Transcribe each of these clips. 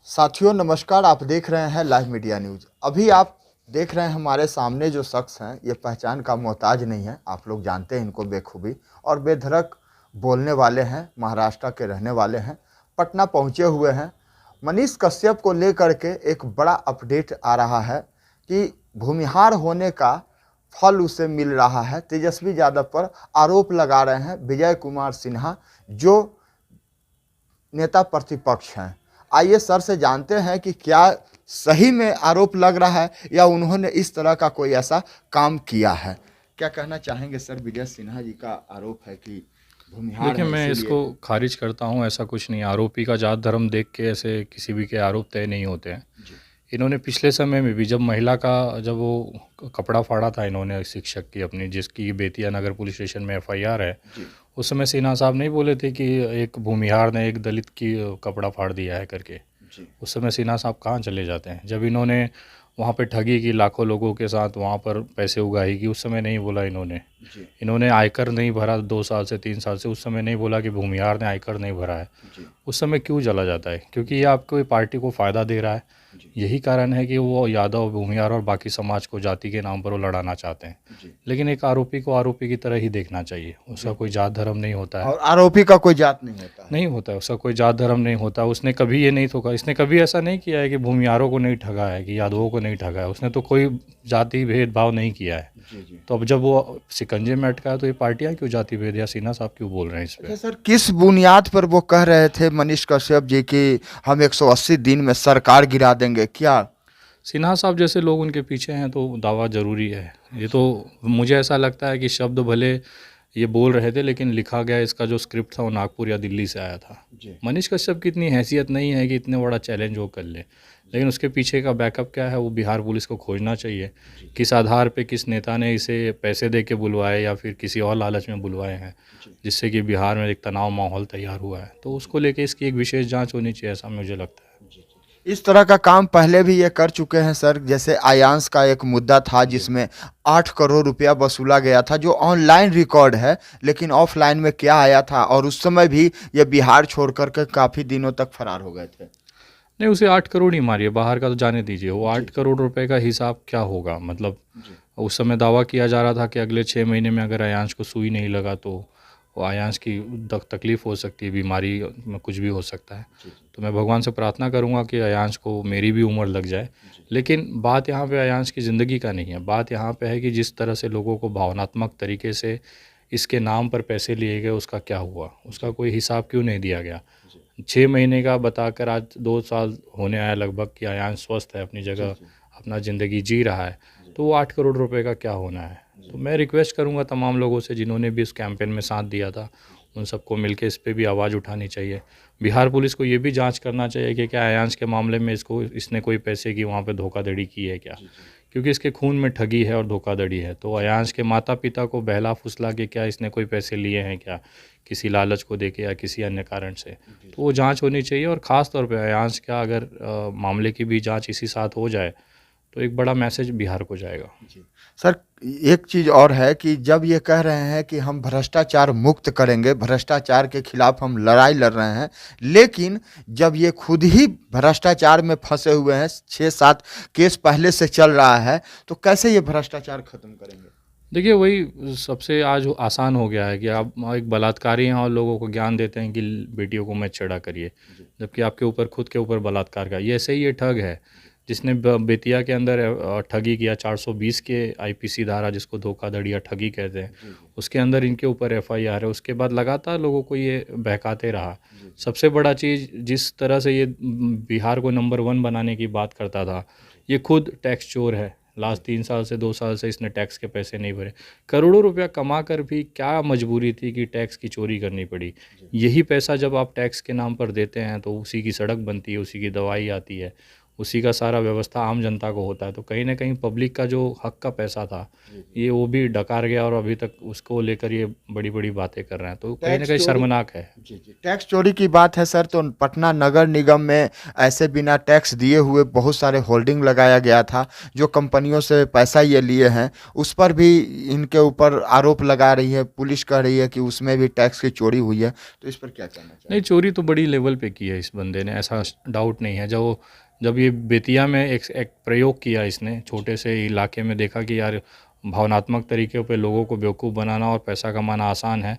साथियों नमस्कार। आप देख रहे हैं लाइव मीडिया न्यूज़। अभी आप देख रहे हैं हमारे सामने जो शख्स हैं ये पहचान का मोहताज नहीं है। आप लोग जानते हैं इनको बेखूबी और बेधड़क बोलने वाले हैं। महाराष्ट्र के रहने वाले हैं, पटना पहुंचे हुए हैं। मनीष कश्यप को लेकर के एक बड़ा अपडेट आ रहा है कि भूमिहार होने का फल उसे मिल रहा है। तेजस्वी यादव पर आरोप लगा रहे हैं विजय कुमार सिन्हा जो नेता प्रतिपक्ष हैं। आइए सर से जानते हैं कि क्या सही में आरोप लग रहा है या उन्होंने इस तरह का कोई ऐसा काम किया है। क्या कहना चाहेंगे सर? विजय सिन्हा जी का आरोप है कि भूमिहार देखिए, है मैं इसको इसीलिए। खारिज करता हूँ। ऐसा कुछ नहीं, आरोपी का जात धर्म देख के ऐसे किसी भी के आरोप तय नहीं होते हैं। जी इन्होंने पिछले समय में भी जब वो कपड़ा फाड़ा था इन्होंने शिक्षक की अपनी, जिसकी बेतिया नगर पुलिस स्टेशन में एफआईआर है, जी उस समय सिन्हा साहब नहीं बोले थे कि एक भूमिहार ने एक दलित की कपड़ा फाड़ दिया है करके। जी उस समय सिन्हा साहब कहाँ चले जाते हैं? जब इन्होंने वहाँ पे ठगी की लाखों लोगों के साथ, वहाँ पर पैसे उगाही की, उस समय नहीं बोला इन्होंने। जी इन्होंने आयकर नहीं भरा 2 साल से 3 साल से, उस समय नहीं बोला कि भूमिहार ने आयकर नहीं भरा है। जी उस समय क्यों जला जाता है? क्योंकि ये आपको पार्टी को फ़ायदा दे रहा है। जी यही कारण है कि वो यादव, भूमिहार और बाकी समाज को जाति के नाम पर वो लड़ाना चाहते हैं। जी लेकिन एक आरोपी को आरोपी की तरह ही देखना चाहिए। उसका कोई बिल्कुल। जात धर्म नहीं होता है। और आरोपी का कोई जात नहीं होता है। नहीं होता है, उसका कोई जात धर्म नहीं होता। उसने कभी ये नहीं ठोका, इसने कभी ऐसा नहीं किया है कि भूमिहारों को नहीं ठगा है, कि यादवों को नहीं ठगा है। उसने तो कोई जाति भेदभाव नहीं किया है। जी जी। तो अब जब वो शिकंजे में अटका है तो ये पार्टियां क्यों जाति भेद, या सिन्हा साहब क्यों बोल रहे हैं इस पे? अच्छा सर, किस बुनियाद पर वो कह रहे थे मनीष कश्यप जी कि हम 180 दिन में सरकार गिरा देंगे? क्या? सिन्हा साहब जैसे लोग उनके पीछे हैं तो दावा ज़रूरी है। ये तो मुझे ऐसा लगता है कि शब्द भले ये बोल रहे थे, लेकिन लिखा गया इसका जो स्क्रिप्ट था वो नागपुर या दिल्ली से आया था। जी मनीष कश्यप की इतनी हैसियत नहीं है कि इतने बड़ा चैलेंज वो कर ले। लेकिन उसके पीछे का बैकअप क्या है वो बिहार पुलिस को खोजना चाहिए। जी किस आधार पे, किस नेता ने इसे पैसे दे के बुलवाए या फिर किसी और लालच में बुलवाए हैं, जी जिससे कि बिहार में एक तनाव माहौल तैयार हुआ है। तो उसको लेके इसकी एक विशेष जांच होनी चाहिए, ऐसा मुझे लगता है। जी। इस तरह का काम पहले भी ये कर चुके हैं सर। जैसे आयांश का एक मुद्दा था जी। जिसमें 8 करोड़ रुपया वसूला गया था, जो ऑनलाइन रिकॉर्ड है, लेकिन ऑफलाइन में क्या आया था, और उस समय भी ये बिहार छोड़ कर के काफ़ी दिनों तक फरार हो गए थे। नहीं, उसे 8 करोड़ ही मारिए, बाहर का तो जाने दीजिए। वो जी 8 करोड़ रुपए का हिसाब क्या होगा? मतलब जी उस समय दावा किया जा रहा था कि अगले 6 महीने में अगर अयांश को सुई नहीं लगा तो वो अयांश की तकलीफ़ हो सकती है, बीमारी में कुछ भी हो सकता है। जी तो मैं भगवान से प्रार्थना करूंगा कि अयांश को मेरी भी उम्र लग जाए। जी लेकिन बात यहाँ पे अयांश की ज़िंदगी का नहीं है। बात यहाँ पे है कि जिस तरह से लोगों को भावनात्मक तरीके से इसके नाम पर पैसे लिए गए, उसका क्या हुआ? उसका जी कोई हिसाब क्यों नहीं दिया गया? जी 6 महीने का बताकर आज 2 साल होने आया लगभग कि अयांश स्वस्थ है, अपनी जी जगह जी अपना ज़िंदगी जी रहा है। जी तो वो 8 करोड़ रुपए का क्या होना है? जी तो मैं रिक्वेस्ट करूँगा तमाम लोगों से जिन्होंने भी इस कैंपेन में साथ दिया था, उन सबको मिलके इस पे भी आवाज़ उठानी चाहिए। बिहार पुलिस को ये भी जांच करना चाहिए कि क्या अयांश के मामले में इसने कोई पैसे की वहाँ पे धोखाधड़ी की है क्या? जी जी क्योंकि इसके खून में ठगी है और धोखाधड़ी है। तो अयांश के माता-पिता को बहला-फुसला के क्या इसने कोई पैसे लिए हैं क्या? किसी लालच को देके या किसी अन्य कारण से? जी तो वो जांच होनी चाहिए। और ख़ास तौर पे अयांश का अगर मामले की भी जांच इसी साथ हो जाए तो एक बड़ा मैसेज बिहार को जाएगा। जी। सर, एक चीज़ और है कि जब ये कह रहे हैं कि हम भ्रष्टाचार मुक्त करेंगे, भ्रष्टाचार के खिलाफ हम लड़ाई लड़ रहे हैं, लेकिन जब ये खुद ही भ्रष्टाचार में फंसे हुए हैं, 6-7 केस पहले से चल रहा है, तो कैसे ये भ्रष्टाचार खत्म करेंगे? देखिए, वही सबसे आज आसान हो गया है कि आप एक बलात्कारी हैं और लोगों को ज्ञान देते हैं कि बेटियों को मत छेड़ा करिए, जी, जबकि आपके ऊपर खुद के ऊपर बलात्कार का। ये ऐसे ही ये ठग है जी, जिसने बेतिया के अंदर ठगी किया। 420 के आईपीसी धारा, जिसको धोखाधड़ी या ठगी कहते हैं, जी, जी, उसके अंदर इनके ऊपर एफआईआर है। उसके बाद लगातार लोगों को ये बहकाते रहा। जी, जी, सबसे बड़ा चीज़, जिस तरह से ये बिहार को नंबर 1 बनाने की बात करता था, जी, ये खुद टैक्स चोर है। जी, लास्ट 3 साल से 2 साल से इसने टैक्स के पैसे नहीं भरे। करोड़ों रुपया कमा कर भी क्या मजबूरी थी कि टैक्स की चोरी करनी पड़ी? जी, यही पैसा जब आप टैक्स के नाम पर देते हैं तो उसी की सड़क बनती है, उसी की दवाई आती है, उसी का सारा व्यवस्था आम जनता को होता है। तो कहीं ना कहीं पब्लिक का जो हक का पैसा था ये वो भी डकार गया और अभी तक उसको लेकर ये बड़ी बड़ी बातें कर रहे हैं, तो कहीं ना टैक्स कहीं चोरी शर्मनाक है। जी जी टैक्स चोरी की बात है सर, तो पटना नगर निगम में ऐसे बिना टैक्स दिए हुए बहुत सारे होल्डिंग लगाया गया था। जो कंपनियों से पैसा ये लिए हैं उस पर भी इनके ऊपर आरोप लगा रही है पुलिस, कह रही है कि उसमें भी टैक्स की चोरी हुई है। तो इस पर क्या कहना नहीं, चाहिए? चोरी तो बड़ी लेवल पे की है इस बंदे ने, ऐसा डाउट नहीं है। जब ये बेतिया में एक प्रयोग किया इसने, छोटे से इलाके में देखा कि यार भावनात्मक तरीके पे लोगों को बेवकूफ़ बनाना और पैसा कमाना आसान है,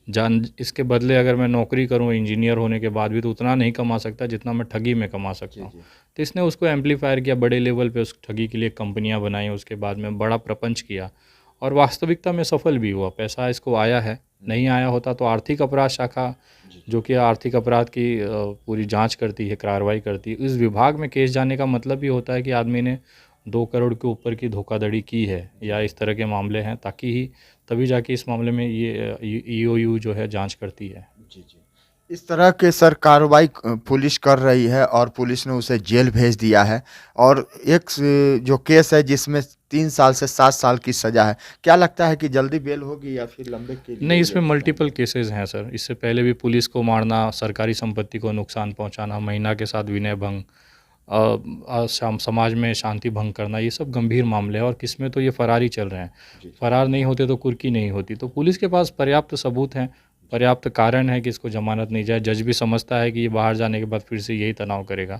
जान इसके बदले अगर मैं नौकरी करूं इंजीनियर होने के बाद भी तो उतना नहीं कमा सकता जितना मैं ठगी में कमा सकता हूं। तो इसने उसको एम्पलीफायर किया बड़े लेवल पे, उस ठगी के लिए कंपनियां बनाई, उसके बाद में बड़ा प्रपंच किया और वास्तविकता में सफल भी हुआ। पैसा इसको आया है, नहीं आया होता तो आर्थिक अपराध शाखा जो कि आर्थिक अपराध की पूरी जांच करती है, कार्रवाई करती है, इस विभाग में केस जाने का मतलब ही होता है कि आदमी ने 2 करोड़ के ऊपर की धोखाधड़ी की है या इस तरह के मामले हैं, ताकि ही तभी जाके इस मामले में ये ईओयू जो है जांच करती है। जी जी इस तरह के सर कार्रवाई पुलिस कर रही है और पुलिस ने उसे जेल भेज दिया है। और एक जो केस है जिसमें 3 साल से 7 साल की सजा है, क्या लगता है कि जल्दी बेल होगी या फिर लंबे के लिए नहीं, ये इसमें मल्टीपल जाएगा? केसेस हैं सर। इससे पहले भी पुलिस को मारना, सरकारी संपत्ति को नुकसान पहुंचाना, महिला के साथ विनय भंग, समाज में शांति भंग करना, ये सब गंभीर मामले हैं और किसमें तो ये फरार ही चल रहे हैं। फरार नहीं होते तो कुर्की नहीं होती। तो पुलिस के पास पर्याप्त सबूत हैं, पर्याप्त कारण है कि इसको जमानत नहीं जाए। जज भी समझता है कि ये बाहर जाने के बाद फिर से यही तनाव करेगा,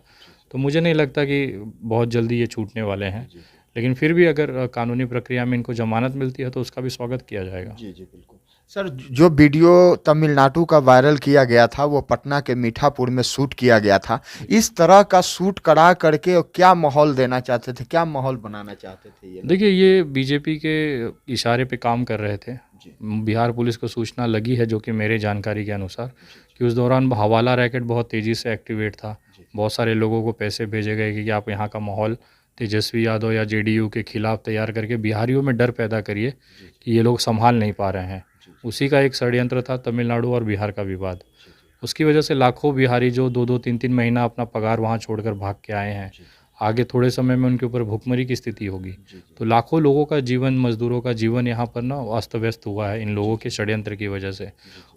तो मुझे नहीं लगता कि बहुत जल्दी ये छूटने वाले हैं। लेकिन फिर भी अगर कानूनी प्रक्रिया में इनको जमानत मिलती है तो उसका भी स्वागत किया जाएगा। जी जी बिल्कुल सर। जो वीडियो तमिलनाडु का वायरल किया गया था वो पटना के मीठापुर में शूट किया गया था। इस तरह का शूट करा करके और क्या माहौल देना चाहते थे, क्या माहौल बनाना चाहते थे ये लोग? देखिए, ये बीजेपी के इशारे पे काम कर रहे थे। बिहार पुलिस को सूचना लगी है, जो कि मेरे जानकारी के अनुसार, कि उस दौरान हवाला रैकेट बहुत तेज़ी से एक्टिवेट था। बहुत सारे लोगों को पैसे भेजे गए कि आप यहाँ का माहौल तेजस्वी यादव या जेडीयू के खिलाफ तैयार करके बिहारियों में डर पैदा करिए कि ये लोग संभाल नहीं पा रहे हैं। उसी का एक षड्यंत्र था तमिलनाडु और बिहार का विवाद। उसकी वजह से लाखों बिहारी जो 2-2, 3-3 महीना अपना पगार वहाँ छोड़कर भाग के आए हैं, आगे थोड़े समय में उनके ऊपर भुखमरी की स्थिति होगी। तो लाखों लोगों का जीवन, मजदूरों का जीवन यहाँ पर ना अस्त व्यस्त हुआ है इन लोगों के षड्यंत्र की वजह से।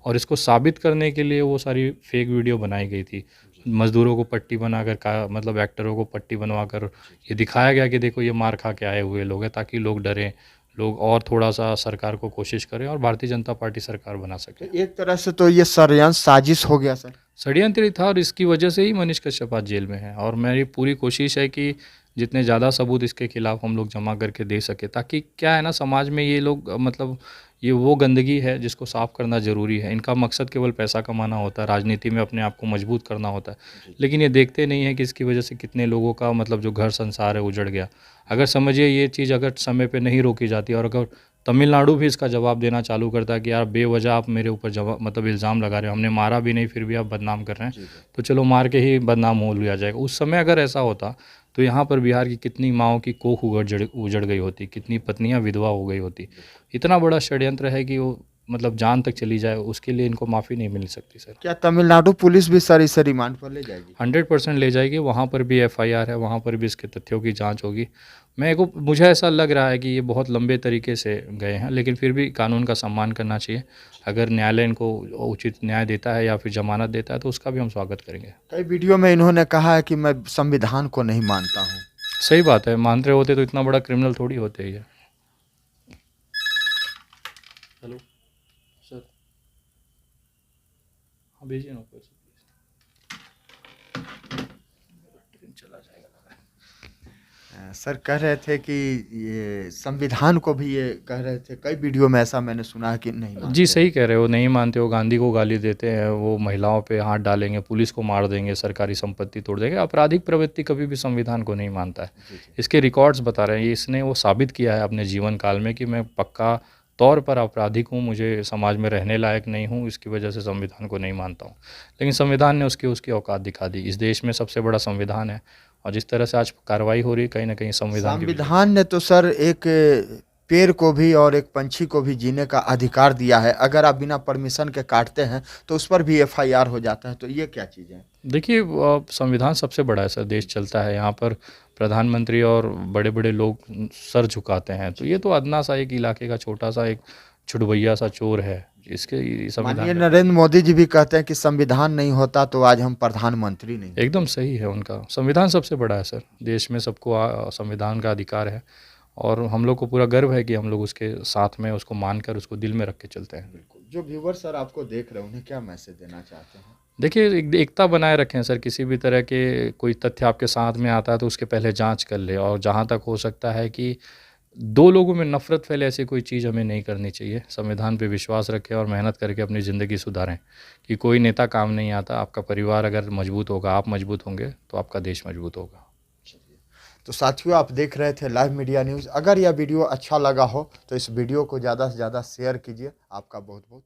और इसको साबित करने के लिए वो सारी फेक वीडियो बनाई गई थी। मजदूरों को पट्टी बनाकर का मतलब एक्टरों को पट्टी बनवाकर ये दिखाया गया कि देखो ये मार खा के आए हुए लोग हैं, ताकि लोग डरें, लोग और थोड़ा सा सरकार को कोशिश करें और भारतीय जनता पार्टी सरकार बना सके। तो एक तरह से तो ये षड्यंत्र साजिश हो गया सर। षड्यंत्र ही था और इसकी वजह से ही मनीष कश्यप आज जेल में है। और मेरी पूरी कोशिश है कि जितने ज़्यादा सबूत इसके खिलाफ हम लोग जमा करके दे सके, ताकि क्या है ना, समाज में ये लोग मतलब ये वो गंदगी है जिसको साफ़ करना ज़रूरी है। इनका मकसद केवल पैसा कमाना होता है, राजनीति में अपने आप को मजबूत करना होता है, लेकिन ये देखते नहीं है कि इसकी वजह से कितने लोगों का मतलब जो घर संसार है उजड़ गया। अगर समझिए ये चीज़ अगर समय पे नहीं रोकी जाती और अगर तमिलनाडु भी इसका जवाब देना चालू करता है कि यार बेवजह आप मेरे ऊपर जवाब मतलब इल्ज़ाम लगा रहे हो, हमने मारा भी नहीं फिर भी आप बदनाम कर रहे हैं, तो चलो मार के ही बदनाम हो लिया जाएगा। उस समय अगर ऐसा होता तो यहाँ पर बिहार की कितनी माँओं की कोख उजड़ गई होती, कितनी पत्नियाँ विधवा हो गई होती। इतना बड़ा षड्यंत्र है कि वो मतलब जान तक चली जाए, उसके लिए इनको माफ़ी नहीं मिल सकती सर। क्या तमिलनाडु पुलिस भी सर इसे रिमांड पर ले जाएगी? 100% ले जाएगी। वहाँ पर भी एफआईआर है, वहाँ पर भी इसके तथ्यों की जांच होगी। मुझे ऐसा लग रहा है कि ये बहुत लंबे तरीके से गए हैं, लेकिन फिर भी कानून का सम्मान करना चाहिए। अगर न्यायालय इनको उचित न्याय देता है या फिर जमानत देता है तो उसका भी हम स्वागत करेंगे। कई वीडियो में इन्होंने कहा है कि मैं संविधान को नहीं मानता हूँ। सही बात है, मानते होते तो इतना बड़ा क्रिमिनल थोड़ी होते ही है। हेलो सर, हाँ भेजिए ना पैसे ट्रेन चला जाएगा। सर कह रहे थे कि ये संविधान को भी ये कह रहे थे, कई वीडियो में ऐसा मैंने सुना है कि नहीं मानते। जी सही कह रहे हो, नहीं मानते हो। गांधी को गाली देते हैं, वो महिलाओं पे हाथ डालेंगे, पुलिस को मार देंगे, सरकारी संपत्ति तोड़ देंगे। आपराधिक प्रवृत्ति कभी भी संविधान को नहीं मानता है। इसके रिकॉर्ड्स बता रहे हैं, इसने वो साबित किया है अपने जीवन काल में कि मैं पक्का तौर पर आपराधिक हूँ, मुझे समाज में रहने लायक नहीं हूँ, इसकी वजह से संविधान को नहीं मानता हूँ। लेकिन संविधान ने उसकी औकात दिखा दी। इस देश में सबसे बड़ा संविधान है और जिस तरह से आज कार्रवाई हो रही है, कहीं ना कहीं संविधान ने तो सर एक पेड़ को भी और एक पंछी को भी जीने का अधिकार दिया है। अगर आप बिना परमिशन के काटते हैं तो उस पर भी एफआईआर हो जाता है। तो ये क्या चीज़ है? देखिए संविधान सबसे बड़ा है सर, देश चलता है यहाँ पर। प्रधानमंत्री और बड़े बड़े लोग सर झुकाते हैं, तो ये तो अदना सा एक इलाके का छोटा सा एक छुटभैया सा चोर है, इसके माननीय संविधान का नरेंद्र मोदी जी भी कहते हैं कि संविधान नहीं होता तो आज हम प्रधानमंत्री नहीं होते। एकदम सही है उनका। संविधान सबसे बड़ा है सर, देश में सबको संविधान का अधिकार है, और हम लोग को पूरा गर्व है कि हम लोग उसके साथ में उसको मानकर उसको दिल में रख के चलते हैं। बिल्कुल। जो व्यूवर सर आपको देख रहे हैं उन्हें क्या मैसेज देना चाहते हैं? देखिए एकता बनाए रखें सर, किसी भी तरह के कोई तथ्य आपके साथ में आता है तो उसके पहले जांच कर ले, और जहां तक हो सकता है कि दो लोगों में नफरत फैले ऐसी कोई चीज़ हमें नहीं करनी चाहिए। संविधान पे विश्वास रखें और मेहनत करके अपनी ज़िंदगी सुधारें, कि कोई नेता काम नहीं आता। आपका परिवार अगर मजबूत होगा, आप मजबूत होंगे, तो आपका देश मजबूत होगा। तो साथियों, आप देख रहे थे लाइव मीडिया न्यूज़। अगर यह वीडियो अच्छा लगा हो तो इस वीडियो को ज़्यादा से ज़्यादा शेयर कीजिए। आपका बहुत बहुत